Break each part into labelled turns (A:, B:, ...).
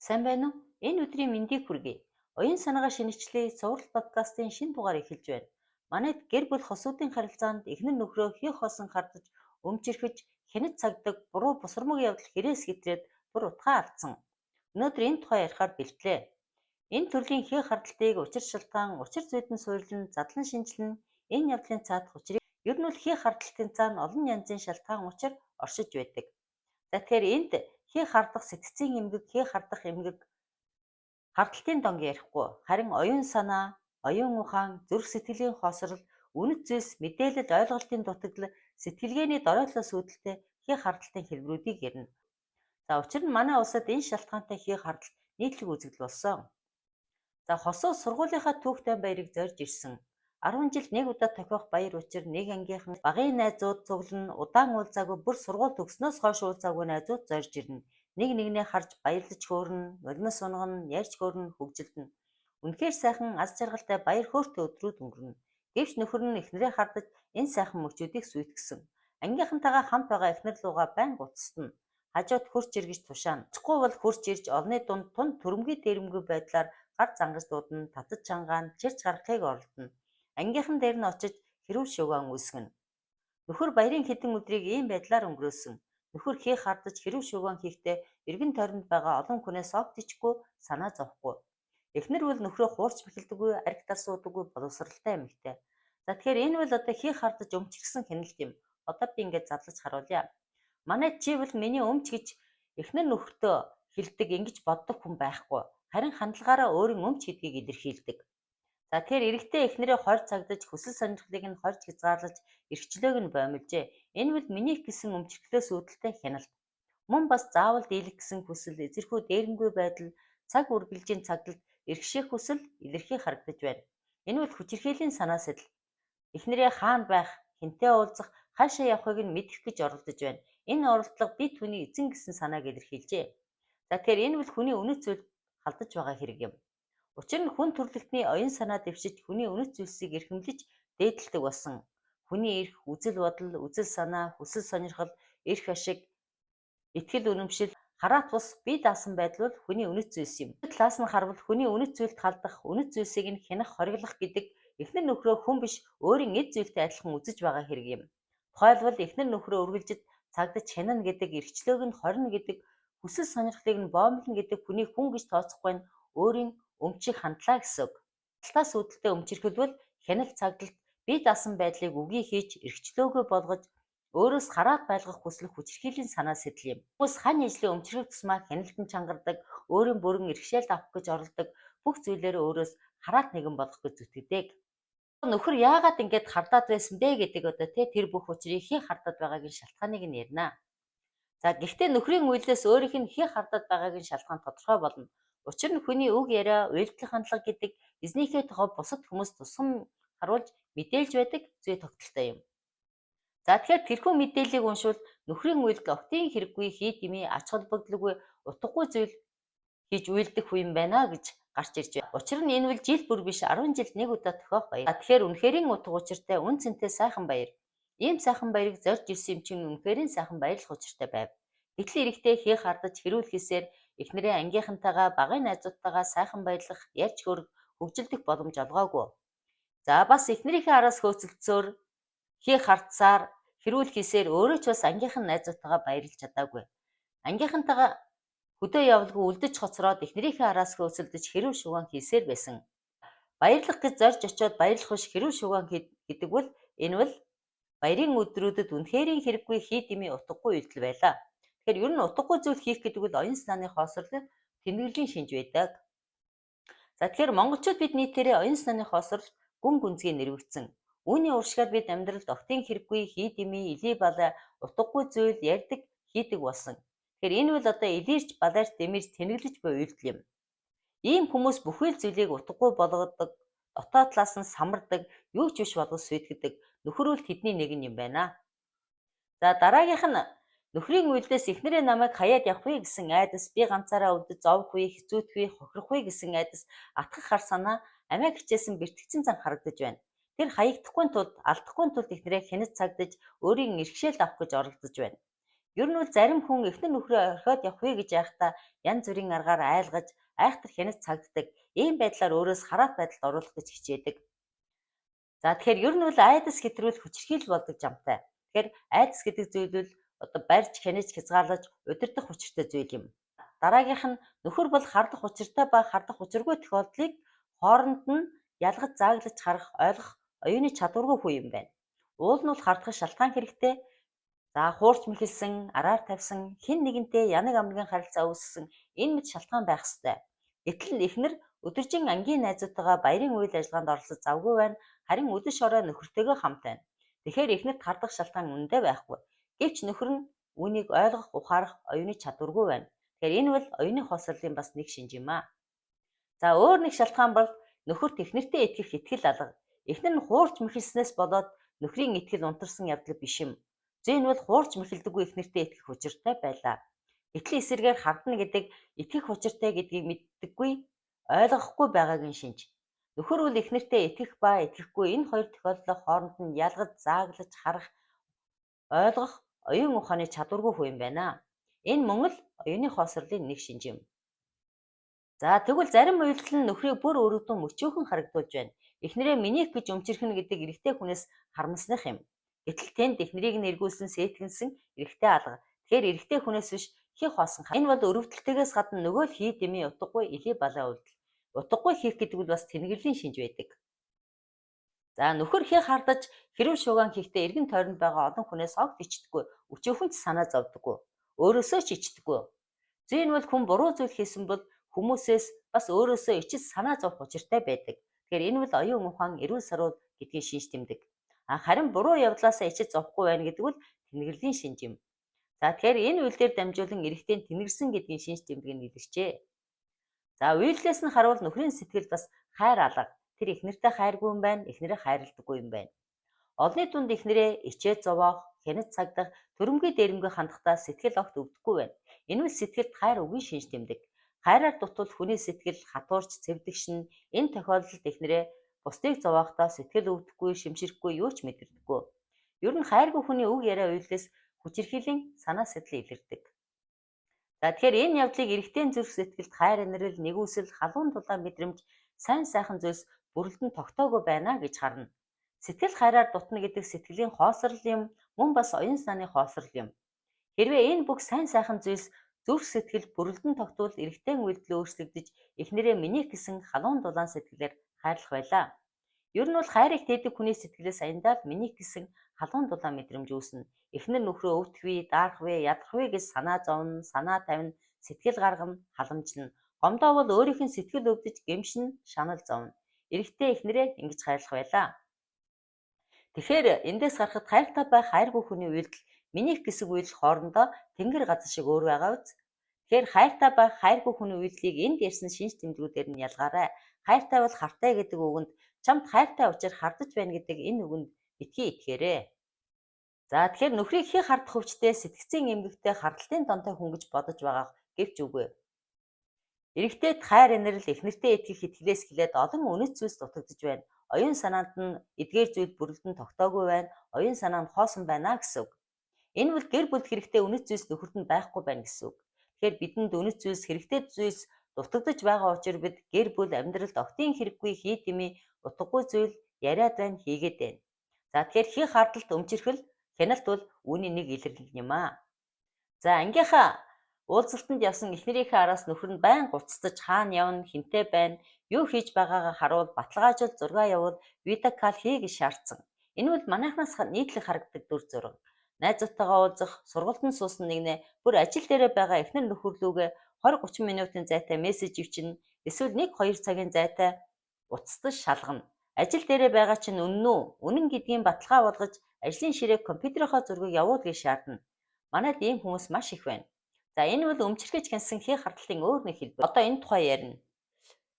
A: Сайн байна уу? Энэ өдрийн мэндийг хүргэе. Оюун санаагаа шинэчлэе цуврал подкастын шинэ дугаар эхэлж байна. Манайд гэр бүл хосуудын харилцаанд эхнэр нөхрөө хий хоосон хардаж, өмчирхэж, хянаж цагддаг, буруу бусармаг явдал хэрээс хэтрээд бүр утгаа алдсан. Өнөөдөр энэ тухай ярихаар бэлтлээ. Энэ төрлийн хий хардалтыг учир шалтгаан, учир зүйдэн суурилан, задлан шинжилнэ. Энэ явдлын цаадах учрыг ер нь бол хий хардалтын цаана олон янзын шалтгаан учир оршиж байдаг. За тэгэхээр энд хий хардах сэтгцийн эмгэг, хий хардах эмгэг хардталтын донг ярихгүй харин оюун санаа, оюун ухаан, зүрх сэтгэлийн хоосрол, үнэт зүйлс, мэдээлэл, ойлголтын дутагдал, сэтгэлгээний доройлоос үүдэлтэй хий хардталтын хэлбэрүүдийг ярина. За учир нь манай улсад энэ шалтгаантай хий хардтал нийтлэг үзэгдэл болсон. За хосоо сургуулийнхаа түүхтэй баярыг зорж ирсэн. 10 жилд нэг удаа тохиох баяр учир нэг ангийнхан багын найзууд цуглан удаан уулзаагүй бүр сургууль төгснөөс хойш уулзаагүй найзууд зорж ирнэ. Нэг нэгнээ харж баярлаж хөөрнө, нулимс унгана, ярьж хөөрнө, хөгжилдөнө. Үнэхээр сайхан аз жаргалтай баяр хөөртэй өдрүүд өнгөрнө. Гэвч нөхөр нь эхнэрээ хардаж энэ сайхан мөчүүдийг сүйтгэсэн. Ангийнхантайгаа хамт байгаа эхнэр лугаа байнга уцстана. Хажууд хурч иргэж тушаана. Очихгүй бол хурч ирж олны дунд тунд төрөмгий дээрэмгүй байдлаар гар зангаж дуудана, татаж чангаана, чирч гарахыг оролдоно. Ангийнхан дээр нь очиж хэрүүл шугаан үүсгэнэ. Нөхөр баярын хэдэн өдрийг ийм байдлаар өнгөрөөсөн. Нөхөр хий хардаж хэрүүл шугаан хийхдээ эргэн тойронд байгаа олон хүнээс огт ичгүй, санаа зовхгүй. Эхнэр бол нөхрөө хуурч бэхэлдэггүй, архитар суудаггүй, боловсралтай эмэгтэй. За тэгэхээр энэ бол одоо хий хардаж өмчгсөн хяналт юм. Одоо би ингээд задлаж харуулъя. Манай чи бол миний өмч гэж эхнэр нөхөртөө хэлдэг ингэж боддог хүн байхгүй. Харин хандлагаараа өөрийн өмч гэдгийг илэрхийлдэг. За тэгэхээр эрэгтэй эхнэрээ хорь цагдаж хүсэл сонирхлыг нь хорж хязгаарлаж эрхчлөөг нь боомлжээ. Энэ бол минийх гэсэн өмчтгөлөөс үүдэлтэй хяналт. Мөн бас заавал дийлэх гэсэн хүсэл, эзэрхүү дээрэмгүй байдал, цаг үргэлжийн цагдалд эрхшээх хүсэл илэрхий харагдаж байна. Энэ бол хүчирхийллийн санаа сэтэл. Эхнэрээ хаана байх, хэнтэй уулзах, хаашаа явахыг нь мэдэх гэж оролдож байна. Энэ оролдлого би түүний эзэн гэсэн санааг илэрхийлжээ. За тэгэхээр энэ бол хүний үнэт зүйл халдаж байгаа хэрэг юм. Учир нь хүн төрлөختний оюун санаа дэвшиж хүний үнэт зүйлсийг эрхэмлэж дээдэлдэг болсон. Хүний эрх, үзэл бодол, үзэл санаа, хүсэл сонирхол, эрх ашиг, итгэл үнэмшил, хараат бус бие даасан байдал бол хүний үнэт зүйлс юм. Талаас нь харвал хүний үнэт зүйлд халдах, үнэт зүйлсийг нь хянах, хориглох гэдэг эхнэр нөхрөө хүн биш өөрийн эд зүйлтэй адилхан үзэж байгаа хэрэг юм. Тухайлбал эхнэр нөхрөө үргэлжид цагдаж хянана гэдэг, эрхчлөөг нь хорно гэдэг, хүсэл сонирхлыг нь боомлно гэдэг хүний хүн гэж тооцохгүй нь өөрийн өмчийг хандлаа гэсэн үг. Хяналтаас үүдэлтэй өмчирхэлбэл хяналт цагдалт бие даасан байдлыг үгүй хийж эрхчлөөгөө болгож өөрөөс хараат байлгах хүслэх хүчирхийллийн санаа сэтэл юм. Хүмүүс хань ижлийн өмчрөх тусмаа хяналтанд чангардаг, өөрийн бүрэн иргэшээлд авах гэж оролдог, бүх зүйлээр өөрөөс хараат нэгэн болгох гэж зүтгэдэг. Нөхөр яагаад ингэж хардаад байсан бэ гэдэг одоо тэр бүх учрыг хий хардаад байгаагийн шалтгааныг нь ярина. За гэхдээ нөхрийн үйлдэлээс өөрийнх нь хий хардаад байгаагийн шалтгаан тодорхой болно. Учир нь хүний үг яриа, уйлдлах хандлага гэдэг эзнийхээ тухай бусад хүмүүс тусгам харуулж мэдээлж байдаг зүй тогтолтой юм. За тэгэхээр тэрхүү мэдээллийг уншвал нөхрийн үйлдэл октын хэрэггүй, хий дэмий, ач холбогдолгүй, утгагүй зүйл хийж уйлдэх үе юм байна гэж гарч ирж байна. Учир нь энэ бол жил бүр биш 10 жилд нэг удаа тохиох баяр. Тэгэхээр үнэхэрийн утга учиртай, үн цэнтэй сайхан баяр. Ийм сайхан баярыг зорж ирсэн юм чинь үнэхэрийн сайхан баярлах учиртай байв. Гэтэл эрэгтэй хий хардаж хэрүүлхээсээр эхнэрээ ангийнхантайгаа, багын найзуудтайгаа сайхан баярлах, ярьж хөрөх, хөгжилдөх боломж олгоогүй. За бас эхнэрийнхээ араас хөөцөлдсөөр хий хардсаар хэрүүлхээсээр өөрөө ч бас ангийнхан найзуудтайгаа баярлж чадаагүй. Ангийнхантайгаа хөдөө явалгүй үлдэж хоцроод эхнэрийнхээ араас хөөцөлдөж хэрүүл шугаан хийсээр байсан. Баярлах гэж зорж очиод баярлах биш хэрүүл шугаан гэдэг бол энэ бол баярын өдрүүдэд үнэхэрийн хэрэггүй хий дэмий утгагүй үйлдэл байлаа. Тэгэхээр ер нь утгагүй зүйл хийх гэдэг бол оюун санааны хоосорлол, тэмдэглэлийн шинж байдаг. За тэгэхээр монголчууд бид нийтээрээ оюун санааны хоосрол гүн гүнзгий нэрвэгдсэн. Үүний уршигаар бид амьдралд октын хэрэггүй хий дэмий, илий балай, утгагүй зүйл ярьдаг, хийдэг болсон. Тэгэхээр энэ бол одоо илэрч, балайрч, дэмэрч, тэнэглэж буй үйлдэл юм. Ийм хүмүүс бүхэл зүйлийг утгагүй болгодог, дотоод талаас нь самардаг, юу ч биш болгож сүйтгэдэг. Нөхөр бол тэдний нэгэн юм байна. За дараагийнх нь нөхрийн үйлдэлээс эхнэрээ намайг хаяад явах вэ гэсэн айдас, би ганцаараа өвдөж зовох вэ, хэцүүдэх вэ, хохирох вэ гэсэн айдас, атгах хар санаа амиа хичээсэн бэртгцэн зан харагдаж байна. Тэр хаягдахгүй тулд, алдахгүй тулд эхнэрээ хянаж цагдаж, өөрийн иргэшээлд авах гэж оролдож байна. Ер нь бол зарим хүн эхнэр нөхрөө орхиод явах вэ гэж байхдаа янз бүрийн аргаар айлгаж, айхтар хянаж цагддаг. Ийм байдлаар өөрөөс хараат байдалд оруулах гэж хичээдэг. За тэгэхээр ер нь бол айдас хэтрүүл хүчирхийлэл болдог жамтай. Тэгэхээр айдас гэдэг зүйл бол одоо барьж, хянаж, хязгаарлаж удирдах хүчиртэй зүйл юм. Дараагийнх нь нөхөр бол хардах учиртай ба хардах учиргүй тохиолдлыг хооронд нь ялгаж зааглаж харах, ойлгох оюуны чадваргүй хүн юм байна. Уул нь бол хардах шалтгаан хэрэгтэй. За хуурч мэхэлсэн, араар тавьсан, хэн нэгэнтэй янаг амгийн харилцаа үүсгэсэн энэ мэт шалтгаан байх ёстой. Гэтэл эхнэр өдөржин ангийн найзуудтайгаа баярын үйл ажиллагаанд оролцож завгүй байна. Харин өдөш орой нөхөртөөгөө хамт байна. Тэгэхээр эхнэрт хардах шалтгаан үнэндээ байхгүй. Гэвч нөхөр нь үүнийг ойлгох, ухаарах оюуны чадваргүй байна. Тэгэхээр энэ бол оюуны хоосрлын бас нэг шинж юм аа. За өөр нэг шалтгаан бол нөхөрт эхнэртээ итгэх итгэл алга. Эхнэр нь хуурч мэхэлснээс болоод нөхрийн итгэл унтарсан явдал биш юм. Зэн бол хуурч мэхэлдэггүй эхнэртээ итгэх учиртай байлаа. Гэтэл эсэргээр хардна гэдэг итгэх учиртай гэдгийг мэддэггүй, ойлгохгүй байгаагийн шинж. Нөхөр бол эхнэртээ итгэх ба итгэхгүй энэ хоёр тохиолдлын хооронд нь ялгаж, зааглаж харах, ойлгох оюун ухааны чадваргүй хүн юм байна. Энэ мөн л оюуны хоосрлын нэг шинж юм. За тэгвэл зарим үйлдэл нь нөхрийг бүр өргөдөн мөчөөхөн харагдуулж байна. Эхнэрээ минийх гэж өмчирхнэ гэдэг эрэгтэй хүнээс харамсных юм. Гэтэл тэнд эхнэрийг нь эргүүлсэн, сэтгэнсэн эрэгтэй алга. Тэгэхээр эрэгтэй хүнээс биш хий хоосон. Энэ бол өрөвдөлтөөс гадна нөгөө л хий дэмий утгагүй илий балаа үйлдэл. Утгагүй хийх гэдэг нь бас тэнэгэрлийн шинж байдаг. За нөхөр хий хардаж хэрв шуугаан хийхдээ эргэн тойронд байгаа олон хүнээс огт ичдэггүй, өчөөхөн ч санаа зовдөггүй. Өөрөөсөө ч ичдэггүй. Зэн бол хүн буруу зүйл хийсэн бол хүмүүсээс бас өөрөөсөө ичиж санаа зовх учиртай байдаг. Тэгэхээр энэ бол оюун ухаан эрүүл сарвал гэдгийг шинж тэмдэг. Харин буруу явдлаасаа ичиж зовхгүй байна гэдэг бол тэнэгэрлийн шинж юм. За тэгэхээр энэ үйлдэлээр дамжуулан эрэгтэй тэнэгэрсэн гэдгийн шинж тэмдэг нь илэрчээ. За үйлдэлээс нь харуул нөхрийн сэтгэл бас хайр алга. Тэр эхнэртэй хайргүй юм байна, эхнэрээ хайрладаггүй юм байна. Олны дунд эхнэрээ ичээд зовоох, хянаж цагдах, төрөмгий дээрэмгүй хандахдаа сэтгэл огт өвдөхгүй байна. Энэ үл сэтгэлд хайр үгийн шинж тэмдэг. Хайраар дутвал хүний сэтгэл хатуурч цэвдэгшин. Энэ тохиолдолд эхнэрээ бусдыг зовоохдоо сэтгэл өвдөхгүй, шимширхгүй, юу ч мэдэрдэггүй. Ер нь хайргүй хүний үг яриа үйлдэлээс хүчирхийлэн санаа сэтгэл илэрдэг. За тэгэхээр энэ явдлыг эрэгтэй зүрх сэтгэлд хайр инрэл, нэгүсэл, халуун дулаан мэдрэмж, сайн сайхан зүйлс бүрэлдэн тогтоогүй байна гэж харна. Сэтгэл хайраар дутна гэдэг сэтгэлийн хоосрол юм, мөн бас оюун санааны хоосрол юм. Хэрвээ энэ бүх сайн сайхан зүйлс зүрх сэтгэл бүрэлдэн тогтвол эрэгтэй үйлдэл өөрчлөгдөж эхнэрээ минийх гэсэн халуун дулаан сэтгэлээр хайрлах байлаа. Ер нь бол хайрыг тээдэг хүний сэтгэлээс аяндаа минийх гэсэн халуун дулаан мэдрэмж үүснэ. Эхнэр нөхрөө өвдөх вэ, даах вэ, ядах вэ гэж санаа зовно, санаа тавина, сэтгэл гаргана, халамжлна. Гомдоо бол өөрийнх нь сэтгэл өвдөж гэмшин, шанал зовно. Эрэгтэй эхнэрээ ингэж хайрлах байлаа. Тэгэхээр эндээс гарахад хайртай байх хайргүй хүний үйлдэл минийх гэсэн үйлдэл хоорондоо тэнгэр газар шиг өөр байгаа биз? Тэгэхээр хайртай байх хайргүй хүний үйлдлийг энд ярьсан шинж тэмдгүүдээр нь ялгаарай. Хайртай бол хартай гэдэг үгэнд чамд хайртай учир хардаж байна гэдэг энэ үгэнд битгий итгээрэй. За тэгэхээр нөхрийг хий хардах өвчтэй сэтгцийн эмгэгтэй хардалтын донтой хүн гэж бодож байгаа гэвч үгүй. Эрэгтэйд хайр инрэл эхнэртээ итгэх итгэлээс эхлээд олон үнэт зүйлс дутагдж байна. Оюун санаанд нь эдгээр зүйл бүрэлдэн тогтоогүй байна. Оюун санаа нь хоосон байна гэсэн үг. Энэ бол гэр бүл хэрэгтэй үнэт зүйлс нөхөрт нь байхгүй байна гэсэн үг. Тэгэхээр бидэнд үнэт зүйлс хэрэгтэй зүйлс дутагдж байгаа учраас бид гэр бүл амьдралд огтын хэрэггүй хий дэмий утгагүй зүйл яриад байна, хийгээд байна. За тэгэхээр хий хардалт өмчирхэл хяналт бол үүний нэг илэрлэл юм аа. За ангийнхаа уулзалтанд явсан эхнэрийнхээ араас нөхөр нь байн гуцтаж хаана явна, хинтээ байна, юу хийж байгаагаа харуул, баталгаажуул, зураг явуул, видео кол хий гэж шаардсан. Энэ бол манайхнаас нийтлэг харагддаг дүр зураг. Найзуудтайгаа уулзах, сургуультанд суусан нэгнээ бүр ажил дээрээ байгаа эхнэр нөхөрлүүгээ 20-30 минутын зайтай мессеж ивчнэ, эсвэл 1-2 цагийн зайтай уцтаж шалгана. Ажил дээрээ байгаа чинь үнэн үү? Үнэн гэдгийг баталгаа болгож ажлын ширээг компьютерийнхаа зургийг явуул гэж шаардна. Манайд ийм хүмүүс маш их байна. За энэ бол өмчргэж хянсан хий хардалтын өөр нэг хэлбэр. Одоо энэ тухай ярина.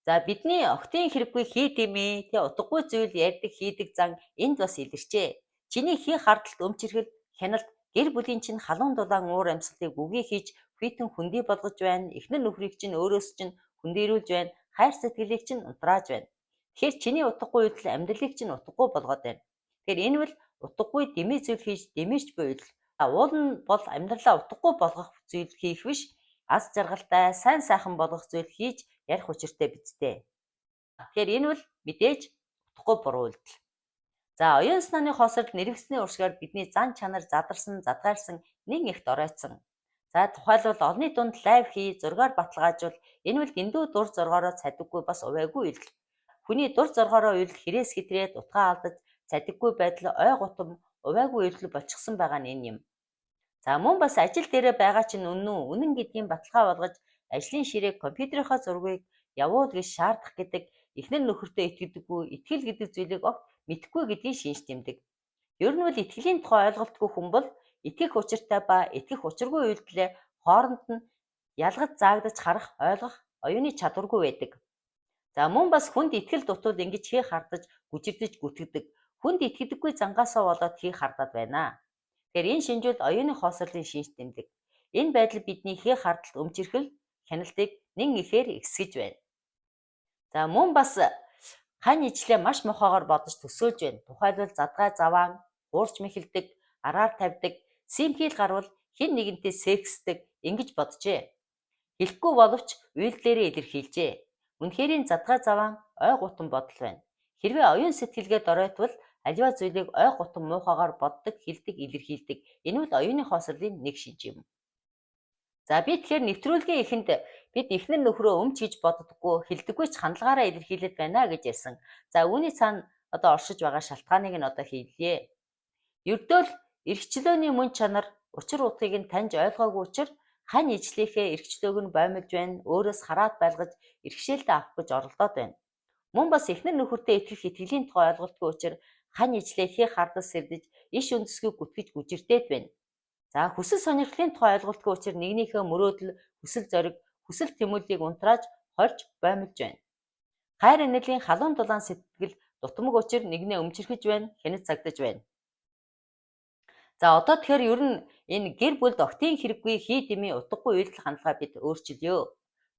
A: За бидний октын хэрэггүй хий дэмий, утгагүй зүйл ярьдаг, хийдэг зан энд бас илэрчээ. Чиний хий хардалт өмчргэл хяналт гэр бүлийн чинь халуун дулаан уур амьсгалыг үгүй хийж хүйтэн хүндий болгож байна. Эхнэр нөхрийг чинь өөрөөс чинь хүндийрүүлж байна. Хайр сэтгэлийг чинь унтрааж байна. Тэгэхээр чиний утгагүй үйлдэл амьдралыг чинь утгагүй болгоод байна. Тэгэхээр энэ бол утгагүй дэмий зүйл хийж дэмийч буй үйлдэл. Уул нь бол амьдралаа утгагүй болгох зүйл хийх биш, аз жаргалтай, сайн сайхан болгох зүйл хийж ярих учиртай биз дээ. Тэгэхээр энэ бол мэдээж утгагүй буруу үйлдэл. За оюун санааны хоосорд нэрвсний уршгаар бидний зан чанар задарсан, задгаарсан нэг ихт оройтсон. За тухайлбал олонний дунд лайв хий, зургаар баталгаажвал энэ бол дэндүү дур зоргоороо цадиггүй бас увайгүй үйлдэл. Хүний дур зоргоороо үйлдэл хэрээс хэтрээд утгаа алдаж цадиггүй байдал ой гутам увайгүй үйлдэл болчихсон байгаа нь энэ юм. За мөн бас ажил дээрээ байгаа чинь үнэн гэдгийг баталгаа болгож ажлын ширээг компьютерийнхаа зургийг явуул гэж шаардах гэдэг эхнэр нөхөртөө итгэдэггүй, итгэл гэдэг зүйлийг огт мэдэхгүй гэдгийг шинж тэмдэг. Ер нь бол итгэлийн тухай ойлголтгүй хүн бол итгэх учиртай ба итгэх учиргүй үйлдэлээ хооронд нь ялгаж заагдаж харах, ойлгох оюуны чадваргүй байдаг. За мөн бас хүнд итгэл дутвал ингэж хийх хардаж, гүжигдэж гүтгэдэг. Хүнд итгэдэггүй зангаасаа болоод хийх хардаад байна. Тэгэхээр энэ шинжүүл оюуны хоосорлын шинж тэмдэг. Энэ байдал бидний хийх хардалт өмчирхэл хяналтыг нэн ихээр ихсгэж байна. За мөн бас хань ижлээ маш мохоогоор бодож төсөөлж байна. Тухайлбал задгай заваан, уурч мэхэлдэг, араар тавьдаг, симхийл гарвал хэн нэгэнтэй сексдэг ингэж боджээ. Хэлэхгүй боловч үйлдэлээрээ илэрхийлжээ. Үнэхэрийн задгай заваан ой гутам бодол байна. Хэрвээ оюун сэтгэлгээд оройтвол аливаа зүйлийг ой гутам муухайгаар боддог, хэлдэг, илэрхийлдэг. Энэ бол оюуны хоосорлын нэг шинж юм. За би тэгэхээр нэвтрүүлгийн эхэнд бид эхнэр нөхрөө өмч гэж боддоггүй, хэлдэггүй ч хандлагаараа илэрхийлээд байна гэж ярьсан. За үүний цаана одоо оршиж байгаа шалтгааныг нь одоо хэлье. Ердөө л эрхчлөөний мөн чанар учир утгыг нь таньж ойлгоогүй учраас хань ижлийнхээ эрхчлөөг нь боомлж байна, өөрөөс хараад байлгаж эрхшээлдээ авах гэж оролдоод байна. Мөн бас эхнэр нөхөртөө итгэх итгэлийн тухай ойлголтгүй учраас хань ижлээ хийх хардас сэрдэж иш үндэсгийг гүтгэж гүжирдээд байна. За хүсэл сонирхлын тухай ойлголтгүй учраас нэгнийхээ мөрөөдөл, хүсэл зориг, хүсэл тэмүүллийг унтрааж, хорж, боомлж байна. Хайр инэлийн халуун дулаан сэтгэл дутмаг учир нэгнээ өмчирхэж байна, хянаж цагдаж байна. За одоо тэгэхээр ер нь энэ гэр бүлд октийн хэрэггүй хий дэмий утгагүй үйлдэл хандлага бид өөрчилё.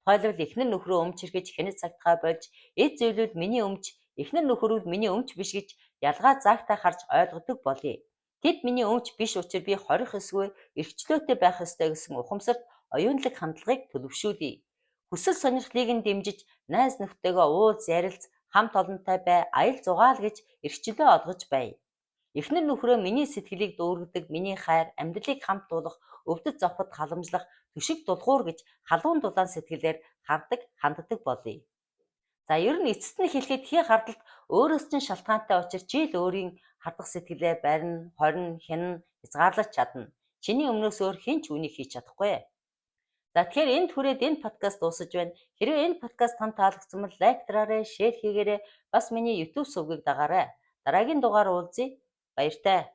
A: Тухайлбал эхнэр нөхрөө өмчирхэж хянаж цагдахаа болж эд зөвлөл миний өмч, эхнэр нөхөрүүд миний өмч биш гэж ялгаа заагтай харж ойлгодог болъё. Тэд миний өмч биш учраас би хорих эсгүй эрхчлөөтэй байх ёстой гэсэн ухамсарт оюунлаг хандлагыг төлөвшүүлье. Хүсэл сонирхлыг нь дэмжиж найз нөхдөйгөө уулз ярилц хамт олонтой бай, аял зугаал гэж эрхчлөө олгож бай. Эхнэр нөхрөө миний сэтгэлийг дүүргэдэг, миний хайр, амьдралыг хамт дуулах, өвдөж зовход халамжлах, төшиг дулгуур гэж халуун дулаан сэтгэлээр хардаг, ханддаг болъё. За ер нь эцэст нь хэлэхэд хий хардалт өөрөөс чинь шалтгаантай учраас чи л өөрийн хардах сэтгэлээ барина, хорин, хянана, хязгаарлаж чадна. Чиний өмнөөс өөр хэн ч үнийг хийж чадахгүй. За тэгэхээр энд хүрээд энэ подкаст дуусаж байна. Хэрвээ энэ подкаст танд таалагдсан бол лайк дараарай, шеэр хийгээрэй. Бас миний YouTube сувгийг дагаарай. Дараагийн дугаар уулзъя. Баяртай.